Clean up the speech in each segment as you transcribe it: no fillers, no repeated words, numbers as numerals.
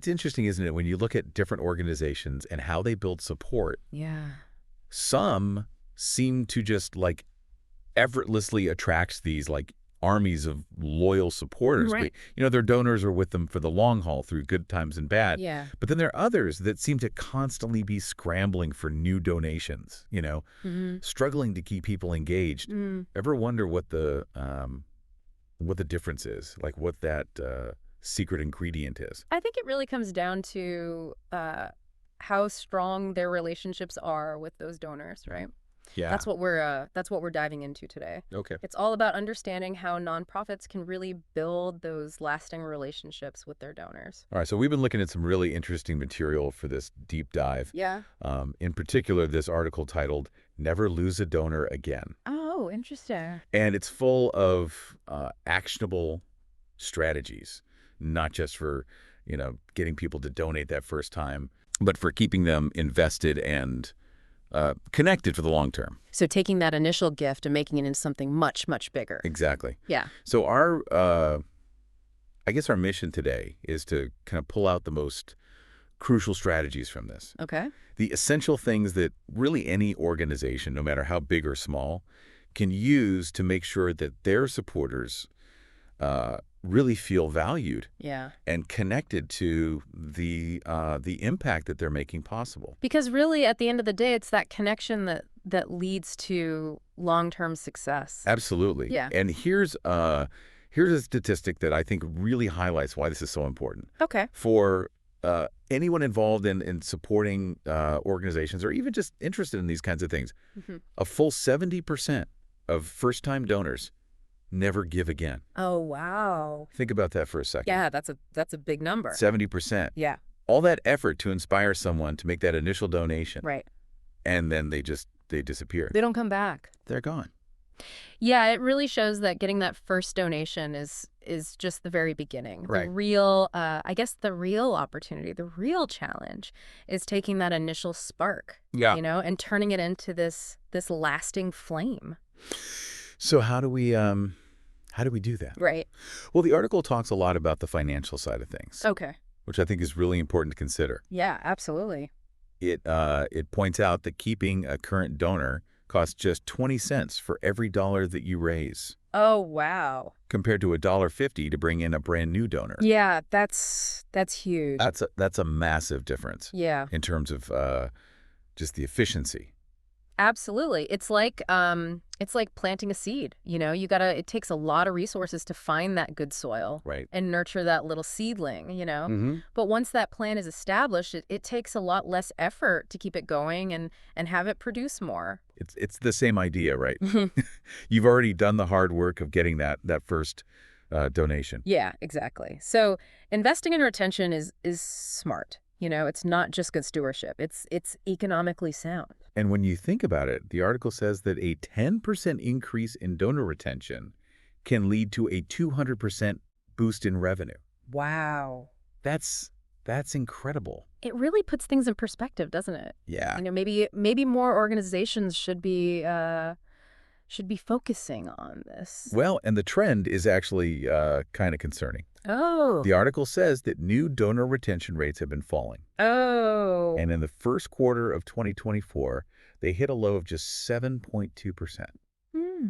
It's interesting, isn't it, when you look at different organizations and how they build support, Yeah. some seem to just like effortlessly attract these like armies of loyal supporters. Right. Their donors are with them for the long haul through good times and bad. Yeah. But then there are others that seem to constantly be scrambling for new donations, Mm-hmm. struggling to keep people engaged. Mm. Ever wonder what the difference is, like what that secret ingredient is? I think it really comes down to how strong their relationships are with those donors, right? Yeah. That's what we're diving into today. Okay. It's all about understanding how nonprofits can really build those lasting relationships with their donors. All right. So we've been looking at some really interesting material for this deep dive. Yeah. In particular, this article titled "Never Lose a Donor Again." Oh, interesting. And it's full of actionable strategies, not just for, getting people to donate that first time, but for keeping them invested and connected for the long term. So taking that initial gift and making it into something much, much bigger. Exactly. Yeah. So I guess our mission today is to kind of pull out the most crucial strategies from this. Okay. The essential things that really any organization, no matter how big or small, can use to make sure that their supporters really feel valued Yeah. and connected to the impact that they're making possible. Because really, at the end of the day, it's that connection that leads to long-term success. Absolutely. Yeah. And here's a statistic that I think really highlights why this is so important. Okay. For anyone involved in supporting organizations or even just interested in these kinds of things, Mm-hmm. a full 70% of first-time donors never give again. Oh, wow. Think about that for a second. Yeah, that's a big number. 70%. Yeah. All that effort to inspire someone to make that initial donation, Right. and then they disappear. They don't come back. They're gone. Yeah, it really shows that getting that first donation is just the very beginning. Right. The real, I guess the real opportunity, the real challenge is taking that initial spark, Yeah. and turning it into this lasting flame. So how do we do that? Right. Well, the article talks a lot about the financial side of things, Okay. which I think is really important to consider. Yeah, absolutely. It points out that keeping a current donor costs just 20 cents for every dollar that you raise, Oh, wow. compared to $1.50 to bring in a brand new donor. Yeah, that's huge. That's a massive difference Yeah. in terms of just the efficiency. Absolutely. It's like planting a seed, it takes a lot of resources to find that good soil Right. and nurture that little seedling, Mm-hmm. But once that plant is established, it takes a lot less effort to keep it going and have it produce more. It's the same idea, right? You've already done the hard work of getting that first donation. Yeah, exactly. So investing in retention is smart. It's not just good stewardship. It's economically sound. And when you think about it, the article says that a 10% increase in donor retention can lead to a 200% boost in revenue. Wow. That's incredible. It really puts things in perspective, doesn't it? Yeah. Maybe more organizations should be focusing on this. Well, and the trend is actually kind of concerning. Oh. The article says that new donor retention rates have been falling. Oh. And in the first quarter of 2024, they hit a low of just 7.2%. Hmm.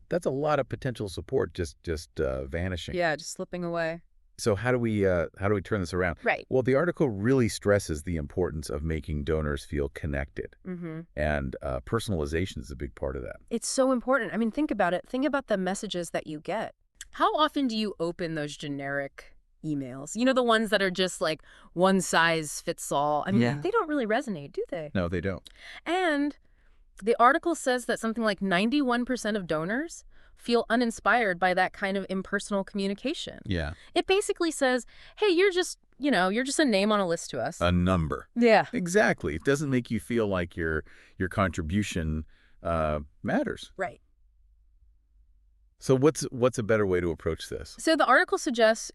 That's a lot of potential support just vanishing. Yeah, just slipping away. So how do we turn this around? Right. Well, the article really stresses the importance of making donors feel connected, Mm-hmm. and personalization is a big part of that. It's so important. I mean, think about it. Think about the messages that you get. How often do you open those generic emails? The ones that are just like one size fits all. I mean, Yeah. They don't really resonate, do they? No, they don't. And the article says that something like 91% of donors feel uninspired by that kind of impersonal communication. Yeah. It basically says, hey, you're just a name on a list to us. A number. Yeah. Exactly. It doesn't make you feel like your contribution matters. Right. So what's a better way to approach this? So the article suggests,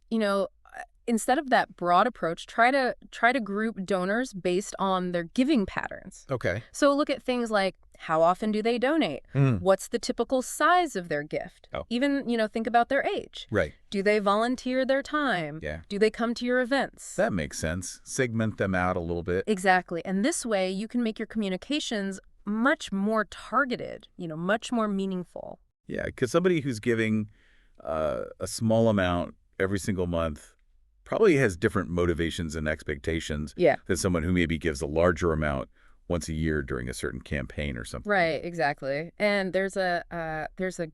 instead of that broad approach, try to group donors based on their giving patterns. Okay. So look at things like How often do they donate? Mm. What's the typical size of their gift? Oh. Even, think about their age. Right. Do they volunteer their time? Yeah. Do they come to your events? That makes sense. Segment them out a little bit. Exactly. And this way, you can make your communications much more targeted, much more meaningful. Yeah, because somebody who's giving a small amount every single month probably has different motivations and expectations Yeah. than someone who maybe gives a larger amount once a year during a certain campaign or something. Right, exactly. And there's a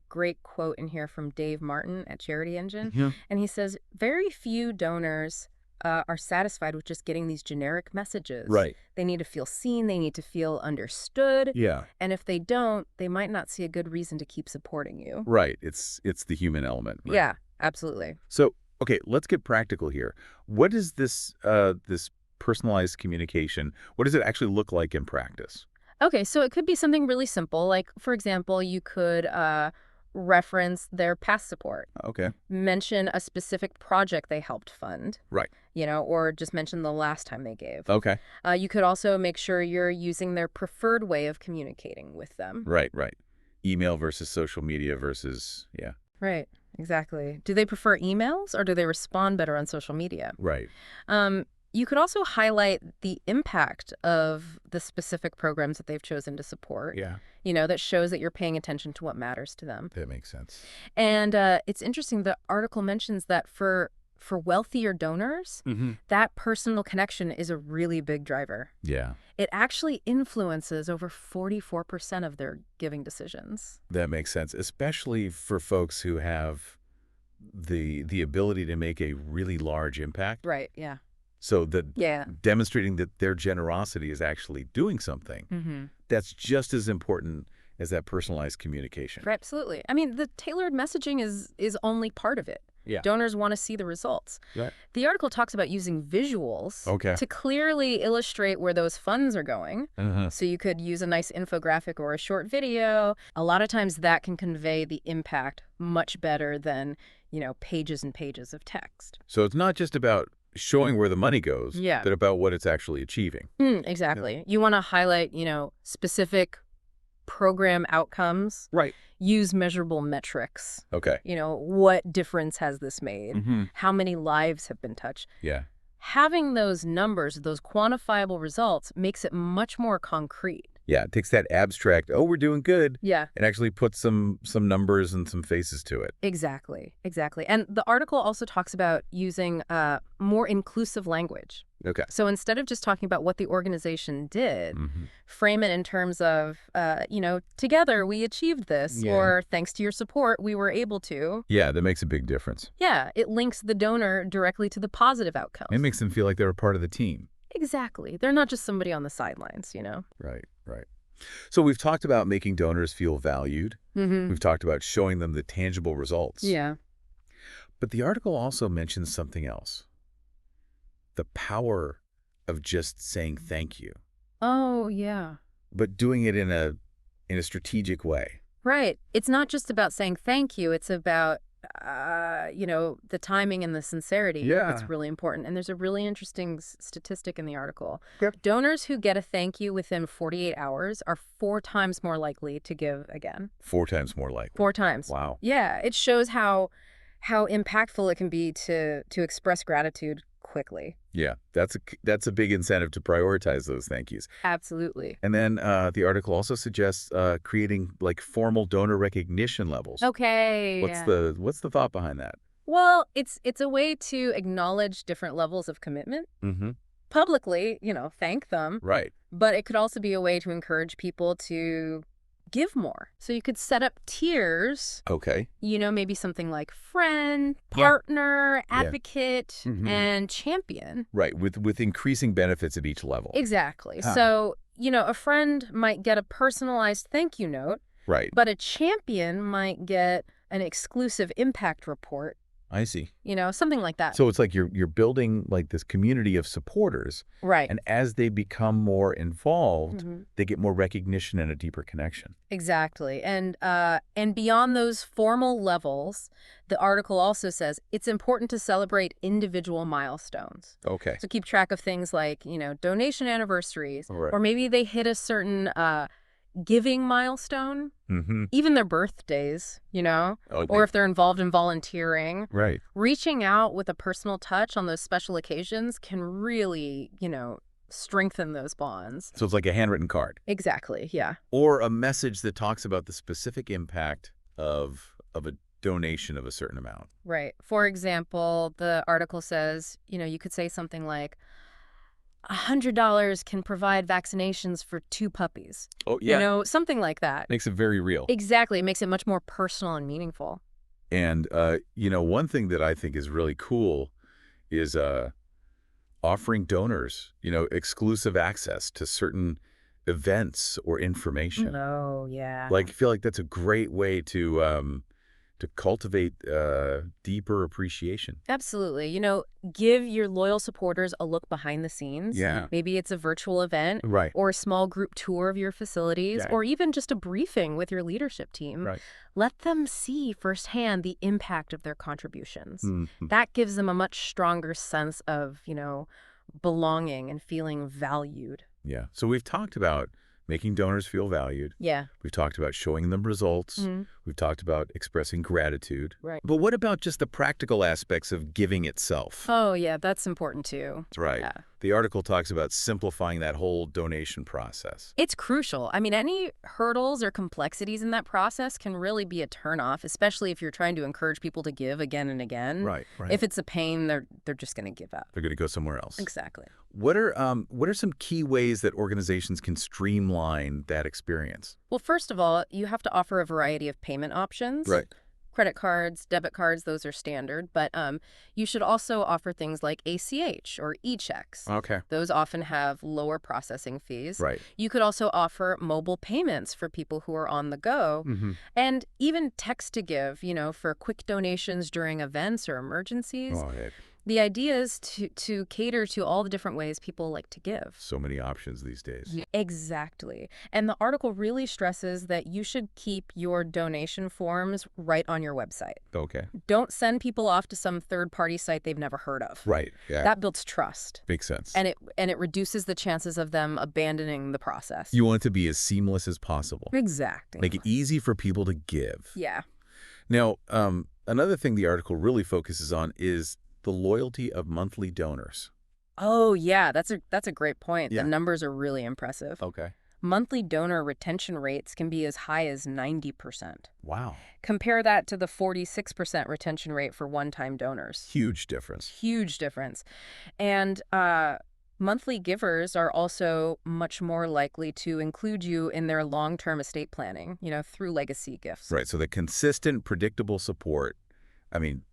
great quote in here from Dave Martin at Charity Engine. Yeah. And he says, very few donors are satisfied with just getting these generic messages. Right. They need to feel seen. They need to feel understood. Yeah. And if they don't, they might not see a good reason to keep supporting you. Right. It's the human element. Right? Yeah, absolutely. So, okay, let's get practical here. What is this personalized communication? What does it actually look like in practice? Okay, so it could be something really simple. Like, for example, you could reference their past support. Okay. Mention a specific project they helped fund. Right. Or just mention the last time they gave. Okay. You could also make sure you're using their preferred way of communicating with them. Right. Email versus social media versus, yeah. Right, exactly. Do they prefer emails or do they respond better on social media? Right. You could also highlight the impact of the specific programs that they've chosen to support. Yeah. That shows that you're paying attention to what matters to them. That makes sense. And it's interesting, the article mentions that for wealthier donors, that personal connection is a really big driver. Yeah. It actually influences over 44% of their giving decisions. That makes sense, especially for folks who have the ability to make a really large impact. Right, yeah. So that Yeah. demonstrating that their generosity is actually doing something, that's just as important as that personalized communication. Absolutely. I mean, the tailored messaging is only part of it. Yeah. Donors want to see the results. Right. The article talks about using visuals Okay. to clearly illustrate where those funds are going. So you could use a nice infographic or a short video. A lot of times that can convey the impact much better than, pages and pages of text. So it's not just about showing where the money goes, Yeah. but about what it's actually achieving. Exactly. You want to highlight, specific program outcomes. Right. Use measurable metrics. Okay. What difference has this made? How many lives have been touched? Yeah. Having those numbers, those quantifiable results, makes it much more concrete. Yeah, it takes that abstract, oh, we're doing good, Yeah, and actually puts some numbers and some faces to it. exactly. And the article also talks about using more inclusive language. Okay. So instead of just talking about what the organization did, frame it in terms of, together we achieved this, Yeah. or thanks to your support, we were able to. Yeah, that makes a big difference. Yeah, it links the donor directly to the positive outcomes. It makes them feel like they're a part of the team. Exactly. They're not just somebody on the sidelines, Right. So we've talked about making donors feel valued. We've talked about showing them the tangible results. Yeah. But the article also mentions something else. The power of just saying thank you, Oh, yeah. but doing it in a strategic way. Right. It's not just about saying thank you. It's about, the timing and the sincerity. Yeah. That's really important. And there's a really interesting statistic in the article. Yep. Donors who get a thank you within 48 hours are 4 times more likely to give again. 4 times more likely. 4 times. Wow. Yeah. It shows how impactful it can be to express gratitude quickly. Yeah, that's a big incentive to prioritize those thank yous. Absolutely. And then the article also suggests creating like formal donor recognition levels. Okay. What's the thought behind that? Well, it's a way to acknowledge different levels of commitment. Publicly, thank them. Right. But it could also be a way to encourage people to give more. So you could set up tiers, Okay. maybe something like friend, Yeah. partner, advocate, and champion. Right, with increasing benefits at each level. Exactly. Huh. So, a friend might get a personalized thank you note, Right. but a champion might get an exclusive impact report, I see. something like that. So it's like you're building like this community of supporters, Right. and as they become more involved, Mhm. they get more recognition and a deeper connection. Exactly. And beyond those formal levels, the article also says it's important to celebrate individual milestones. Okay. So keep track of things like, donation anniversaries, Right. or maybe they hit a certain giving milestone, Mm-hmm. even their birthdays, Oh, or if they're involved in volunteering. right. Reaching out with a personal touch on those special occasions can really, strengthen those bonds. So it's like a handwritten card. Exactly, yeah. Or a message that talks about the specific impact of a donation of a certain amount. Right. For example, the article says, you could say something like, $100 can provide vaccinations for 2 puppies. Oh, yeah. Something like that. Makes it very real. Exactly. It makes it much more personal and meaningful. And, one thing that I think is really cool is offering donors, exclusive access to certain events or information. Oh, yeah. Like, I feel like that's a great way to cultivate deeper appreciation. Absolutely. Give your loyal supporters a look behind the scenes. Yeah. Maybe it's a virtual event Right. or a small group tour of your facilities, Yeah. or even just a briefing with your leadership team. Right. Let them see firsthand the impact of their contributions. Mhm. That gives them a much stronger sense of, belonging and feeling valued. Yeah. So we've talked about making donors feel valued. Yeah. We've talked about showing them results. Mhm. We've talked about expressing gratitude. Right. But what about just the practical aspects of giving itself? Oh, yeah, that's important too. That's right. Yeah. The article talks about simplifying that whole donation process. It's crucial. I mean, any hurdles or complexities in that process can really be a turnoff, especially if you're trying to encourage people to give again and again. Right. If it's a pain, they're just going to give up. They're going to go somewhere else. Exactly. What are some key ways that organizations can streamline that experience? Well, first of all, you have to offer a variety of payment options. Right. Credit cards, debit cards, those are standard. But you should also offer things like ACH or e-checks. Okay. Those often have lower processing fees. Right. You could also offer mobile payments for people who are on the go. Mm-hmm. And even text to give, for quick donations during events or emergencies. Oh, yeah. The idea is to cater to all the different ways people like to give. So many options these days. Exactly. And the article really stresses that you should keep your donation forms right on your website. Okay. Don't send people off to some third-party site they've never heard of. Right. Yeah. That builds trust. Makes sense. And it reduces the chances of them abandoning the process. You want it to be as seamless as possible. Exactly. Make it easy for people to give. Yeah. Now, another thing the article really focuses on is the loyalty of monthly donors. Oh, yeah, that's a great point. Yeah. The numbers are really impressive. Okay. Monthly donor retention rates can be as high as 90%. Wow. Compare that to the 46% retention rate for one-time donors. Huge difference. Huge difference. And monthly givers are also much more likely to include you in their long-term estate planning, through legacy gifts. Right. So the consistent, predictable support,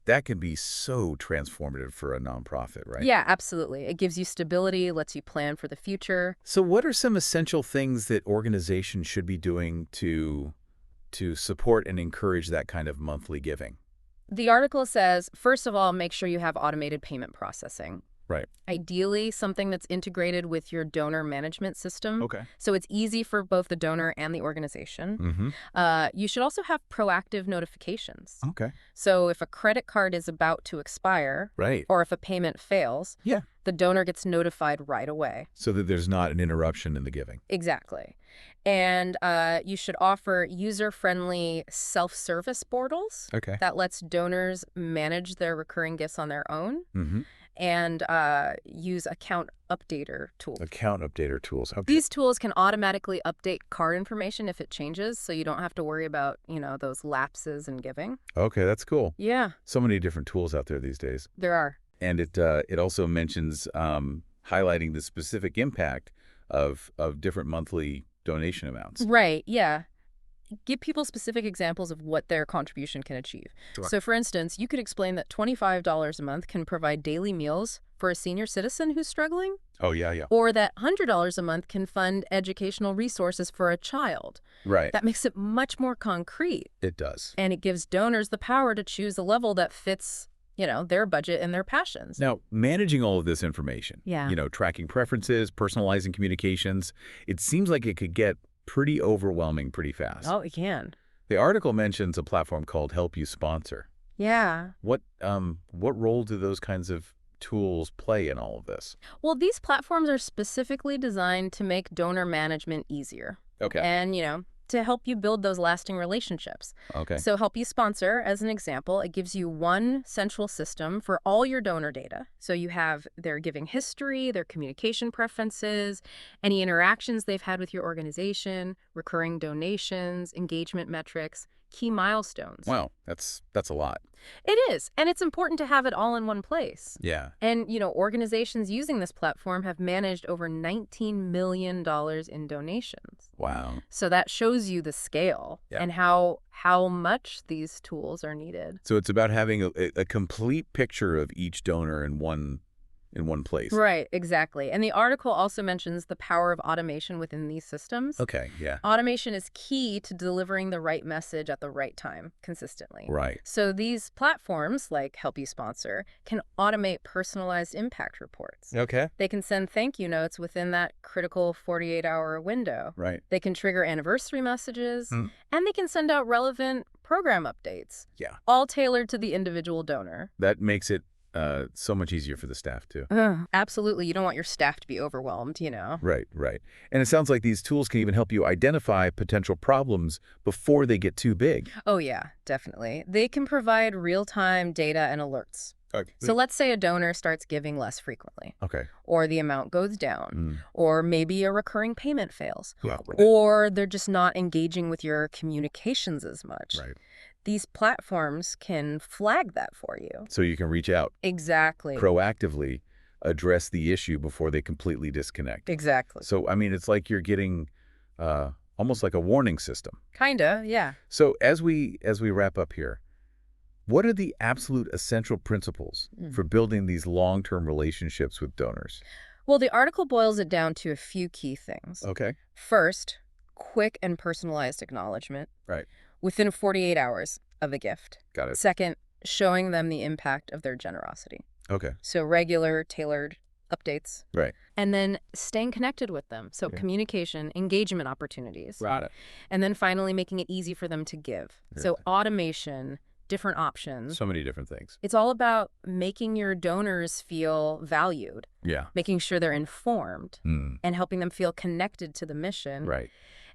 that can be so transformative for a nonprofit, right? Yeah, absolutely. It gives you stability, lets you plan for the future. So what are some essential things that organizations should be doing to support and encourage that kind of monthly giving? The article says, first of all, make sure you have automated payment processing. Right. Ideally, something that's integrated with your donor management system. Okay. So it's easy for both the donor and the organization. Mm-hmm. You should also have proactive notifications. Okay. So if a credit card is about to expire, Right. or if a payment fails, Yeah. the donor gets notified right away. So that there's not an interruption in the giving. Exactly. And you should offer user-friendly self-service portals Okay. that lets donors manage their recurring gifts on their own. Mm-hmm. And use account updater tools. Account updater tools. Okay. These tools can automatically update card information if it changes, so you don't have to worry about, those lapses in giving. Okay, that's cool. Yeah, So many different tools out there these days. there are. And it also mentions highlighting the specific impact of different monthly donation amounts. Right, yeah. Give people specific examples of what their contribution can achieve. Sure. So, for instance, you could explain that $25 a month can provide daily meals for a senior citizen who's struggling, Oh, yeah, yeah. or that $100 a month can fund educational resources for a child. Right. That makes it much more concrete, It does. and it gives donors the power to choose a level that fits, their budget and their passions. Now, managing all of this information, Yeah. Tracking preferences, personalizing communications, it seems like it could get pretty overwhelming pretty fast. Oh, it can. The article mentions a platform called Help You Sponsor. Yeah. What role do those kinds of tools play in all of this? Well, these platforms are specifically designed to make donor management easier. Okay. And, to help you build those lasting relationships. Okay. So Help You Sponsor, as an example, it gives you one central system for all your donor data. So you have their giving history, their communication preferences, any interactions they've had with your organization, recurring donations, engagement metrics, key milestones. Wow, that's a lot. It is, and it's important to have it all in one place. Yeah. And, organizations using this platform have managed over $19 million in donations. Wow. So that shows you the scale and how much these tools are needed. So it's about having a complete picture of each donor in one place. Right, exactly. And the article also mentions the power of automation within these systems. Okay, yeah. Automation is key to delivering the right message at the right time consistently. Right. So these platforms, like Help You Sponsor, can automate personalized impact reports. Okay. They can send thank you notes within that critical 48-hour window. Right. They can trigger anniversary messages, Hmm. and they can send out relevant program updates. Yeah. All tailored to the individual donor. That makes it so much easier for the staff, too. Absolutely. You don't want your staff to be overwhelmed, Right, right. And it sounds like these tools can even help you identify potential problems before they get too big. Oh, yeah, definitely. They can provide real-time data and alerts. Okay. So let's say a donor starts giving less frequently, Okay. or the amount goes down, or maybe a recurring payment fails, Yeah. or they're just not engaging with your communications as much. Right. These platforms can flag that for you. So you can reach out, Exactly. proactively address the issue before they completely disconnect. Exactly. So, I mean, it's like you're getting almost like a warning system. Kinda, yeah. So as we wrap up here, what are the absolute essential principles for building these long-term relationships with donors? Well, the article boils it down to a few key things. Okay. First, quick and personalized acknowledgement. Right. Within 48 hours of a gift. Got it. Second, showing them the impact of their generosity. Okay. So regular, tailored updates. Right. And then staying connected with them. So communication, engagement opportunities. Got it. And then finally making it easy for them to give. So automation, different options. So many different things. It's all about making your donors feel valued, Yeah. making sure they're informed, Mm. and helping them feel connected to the mission. Right.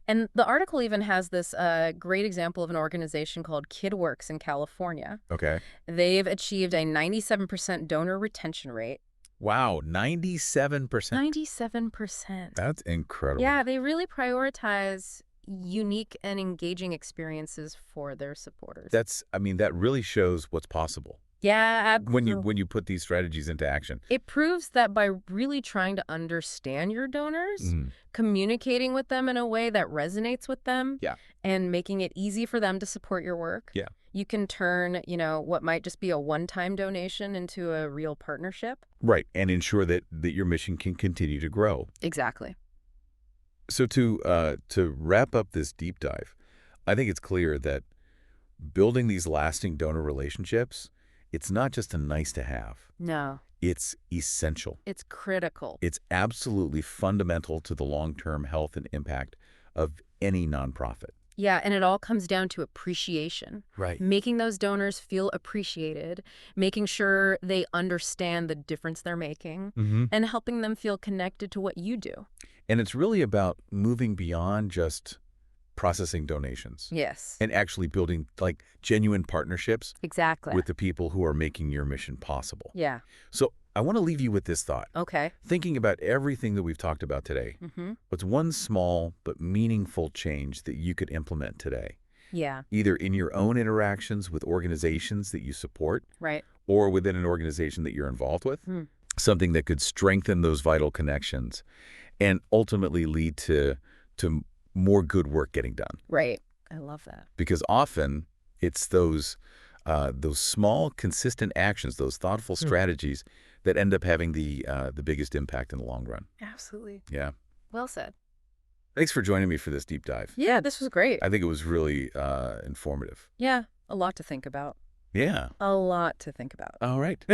And the article even has this great example of an organization called KidWorks in California. Okay. They've achieved a 97% donor retention rate. Wow, 97%. 97%. That's incredible. Yeah, they really prioritize unique and engaging experiences for their supporters. That really shows what's possible Yeah, when you put these strategies into action. It proves that by really trying to understand your donors, communicating with them in a way that resonates with them, and making it easy for them to support your work, you can turn, what might just be a one-time donation into a real partnership. Right, and ensure that your mission can continue to grow. Exactly. So to wrap up this deep dive, I think it's clear that building these lasting donor relationships, it's not just a nice to have. No. It's essential. It's critical. It's absolutely fundamental to the long-term health and impact of any nonprofit. Yeah, and it all comes down to appreciation. Right. Making those donors feel appreciated, making sure they understand the difference they're making, and helping them feel connected to what you do. And it's really about moving beyond just processing donations. Yes. And actually building like genuine partnerships Exactly. with the people who are making your mission possible. Yeah. So I want to leave you with this thought. Okay. Thinking about everything that we've talked about today, what's one small but meaningful change that you could implement today? Yeah. Either in your own interactions with organizations that you support, Right. or within an organization that you're involved with. Something that could strengthen those vital connections and ultimately lead to more good work getting done. Right. I love that. Because often it's those small, consistent actions, those thoughtful strategies that end up having the biggest impact in the long run. Absolutely. Yeah. Well said. Thanks for joining me for this deep dive. Yeah, this was great. I think it was really informative. Yeah, a lot to think about. Yeah. A lot to think about. All right.